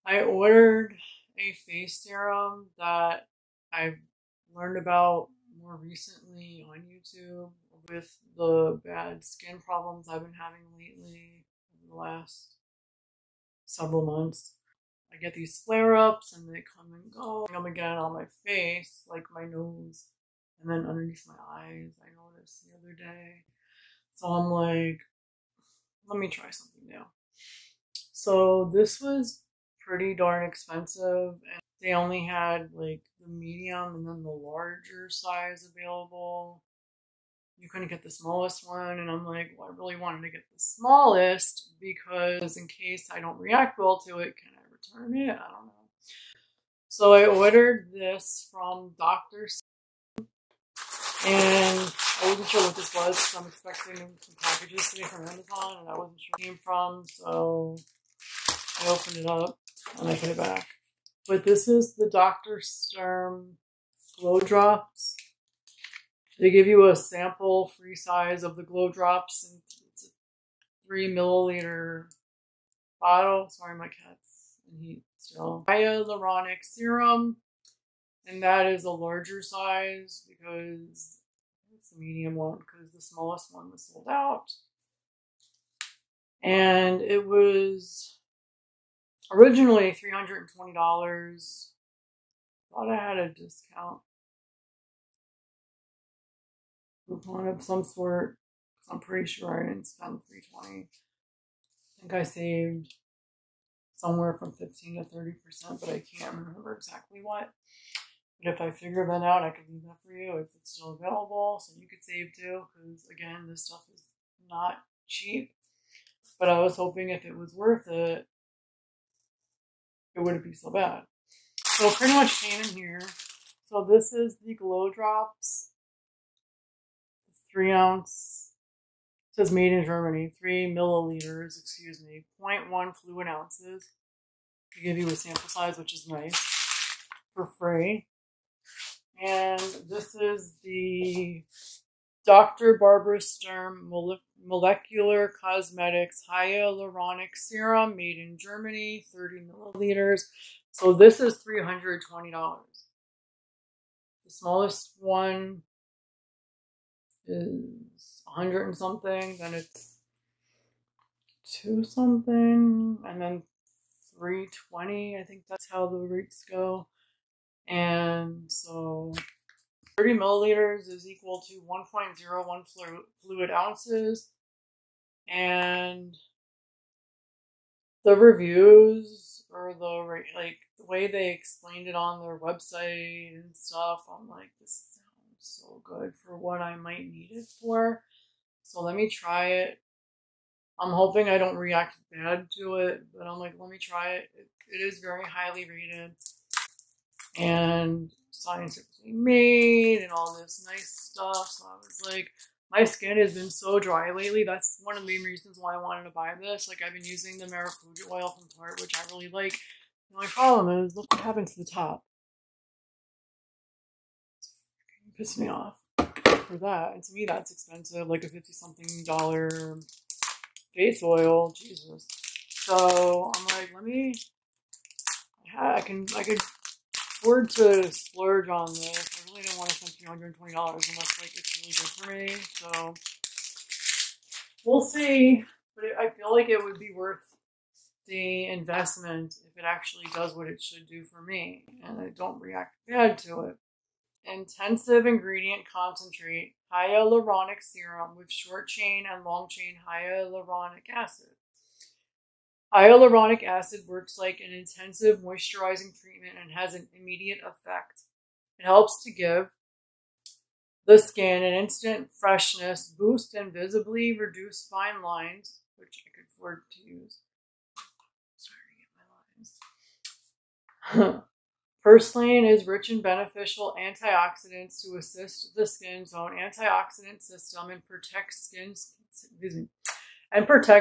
I ordered a face serum that I've learned about more recently on YouTube with the bad skin problems I've been having lately in the last several months. I get these flare-ups and they come and go. Come again on my face, like my nose, and then underneath my eyes, I noticed the other day. So I'm like, let me try something new. So this was pretty darn expensive, and they only had like the medium and then the larger size available. You couldn't get the smallest one, and I'm like, well, I really wanted to get the smallest because in case I don't react well to it, can I return it? I don't know. So I ordered this from Dr. And I wasn't sure what this was, so I'm expecting some packages today from Amazon, and I wasn't sure where it came from, so I opened it up and I put it back. But this is the Dr. Sturm Glow Drops. They give you a sample free size of the Glow Drops, and it's a 3 milliliter bottle. Sorry, my cat's in heat still. Hyaluronic serum, and that is a larger size because it's the medium one because the smallest one was sold out. And it was originally $320. Thought I had a discount coupon of some sort. I'm pretty sure I didn't spend $320. I think I saved somewhere from 15 to 30%, but I can't remember exactly what. But if I figure that out, I can leave that for you if it's still available, so you could save too. Because again, this stuff is not cheap. But I was hoping if it was worth it, it wouldn't be so bad. So it pretty much came in here. So this is the Glow Drops. 3 ounce. It says made in Germany. 3 milliliters, excuse me. 0.1 fluid ounces. They give you a sample size, which is nice. For free. And this is the Dr. Barbara Sturm Molecular Cosmetics Hyaluronic Serum made in Germany, 30 milliliters. So this is $320. The smallest one is 100 and something, then it's 2 something, and then 320. I think that's how the rates go. And so 30 milliliters is equal to 1.01 fluid ounces. And the reviews or the way they explained it on their website and stuff, I'm like, this sounds so good for what I might need it for. So let me try it. I'm hoping I don't react bad to it, but I'm like, let me try it. It is very highly rated and scientifically made and all this nice stuff. So I was like, my skin has been so dry lately. That's one of the main reasons why I wanted to buy this. Like, I've been using the maracuja oil from Tarte, which I really like. And my problem is, look what happened to the top. It pissed me off for that. And to me, that's expensive, like a $50-something face oil. Jesus. So I'm like, I could afford to splurge on this. I really don't want to spend $320 unless like it's really good for me. So we'll see. But I feel like it would be worth the investment if it actually does what it should do for me and I don't react bad to it. Intensive ingredient concentrate hyaluronic serum with short chain and long chain hyaluronic acid. Hyaluronic acid works like an intensive moisturizing treatment and has an immediate effect. It helps to give the skin an instant freshness, boost, and visibly reduce fine lines, which I could afford to use. Sorry to get my lines. Purslane is rich in beneficial antioxidants to assist the skin's own antioxidant system and protect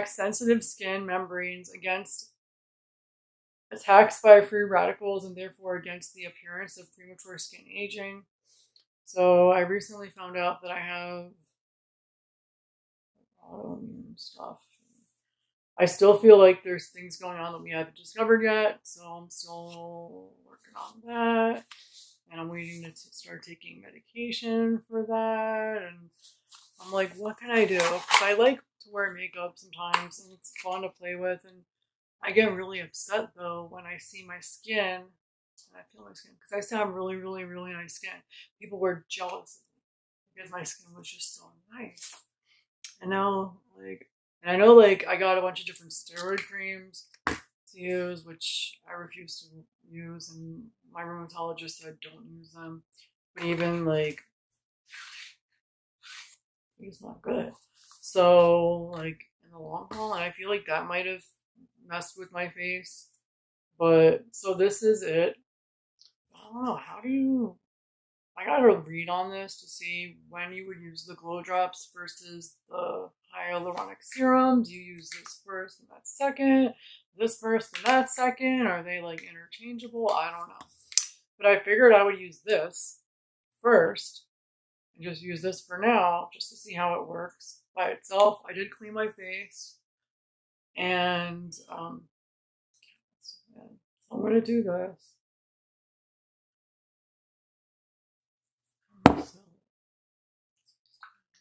sensitive skin membranes against attacks by free radicals and therefore against the appearance of premature skin aging. So I recently found out that I have autoimmune stuff. I still feel like there's things going on that we haven't discovered yet, so I'm still working on that. And I'm waiting to start taking medication for that. And I'm like, what can I do? Because I like to wear makeup sometimes, and it's fun to play with. And I get really upset, though, when I see my skin, and I feel my skin, because I still have really, really, really nice skin. People were jealous of me because my skin was just so nice. And now, like, and I know, like, I got a bunch of different steroid creams to use, which I refuse to use, and my rheumatologist said don't use them. But even, like, it's not good. So, like, in the long haul, and I feel like that might have messed with my face. But, so this is it. I don't know, how do you... I gotta read on this to see when you would use the glow drops versus the hyaluronic serum. Do you use this first and that second? This first and that second? Are they like interchangeable? I don't know. But I figured I would use this first and just use this for now just to see how it works by itself. I did clean my face, and so I'm gonna do this.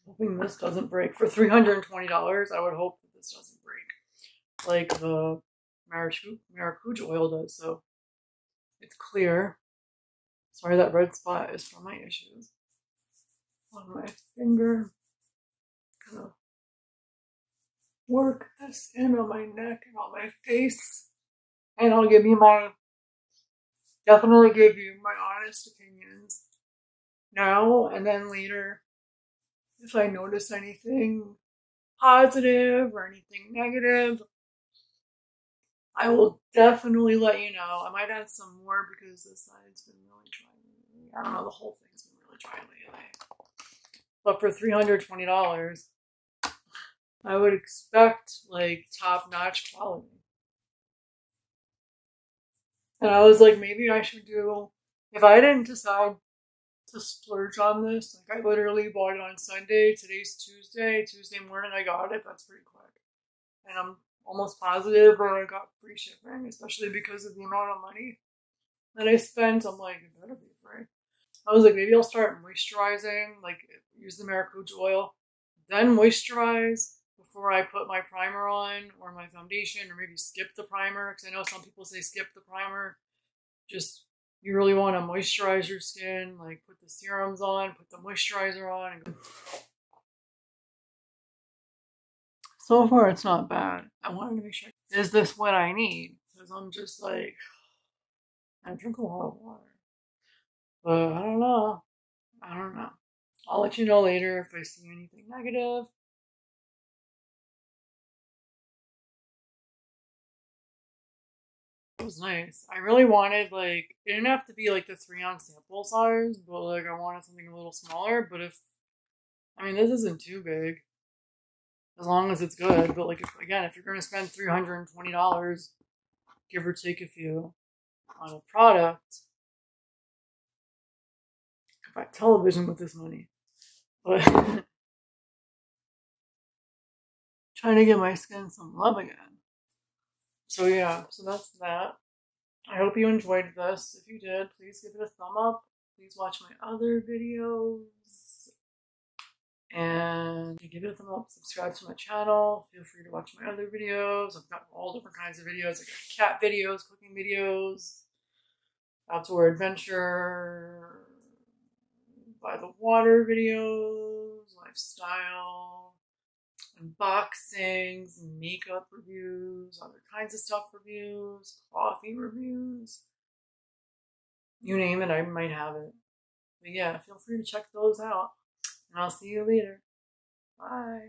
Hoping this doesn't break. For $320, I would hope that this doesn't break like the maracuja oil does. So it's clear. Sorry, that red spot is from my issues on my finger. Gonna work this in on my neck and on my face, and I'll definitely give you my honest opinions now, and then later, if I notice anything positive or anything negative, I will definitely let you know. I might add some more because this side's been really dry. I don't know, the whole thing's been really dry lately. But for $320, I would expect like top-notch quality. And I was like, maybe I should do, if I didn't decide to splurge on this, like I literally bought it on Sunday. Today's Tuesday. Tuesday morning I got it. That's pretty quick. And I'm almost positive that I got free shipping, especially because of the amount of money that I spent. I'm like, it better be free. I was like, maybe I'll start moisturizing, like use the maracuja oil, then moisturize before I put my primer on or my foundation, or maybe skip the primer, because I know some people say skip the primer. Just, you really want to moisturize your skin, like put the serums on, put the moisturizer on. And so far, it's not bad. I wanted to make sure, is this what I need? Because I'm just like, I drink a lot of water. But I don't know. I don't know. I'll let you know later if I see anything negative. It was nice. I really wanted, like, it didn't have to be like the 3-ounce sample size, but like I wanted something a little smaller. But I mean, this isn't too big, as long as it's good. But like, if you're going to spend $320, give or take a few, on a product, I could buy television with this money. But trying to give my skin some love again. So yeah, so that's that. I hope you enjoyed this. If you did, please give it a thumb up. Please watch my other videos. And give it a thumb up, subscribe to my channel. Feel free to watch my other videos. I've got all different kinds of videos. I got cat videos, cooking videos, outdoor adventure, by the water videos, lifestyle, unboxings, makeup reviews, other kinds of stuff reviews, coffee reviews. You name it, I might have it. But yeah, feel free to check those out. And I'll see you later. Bye.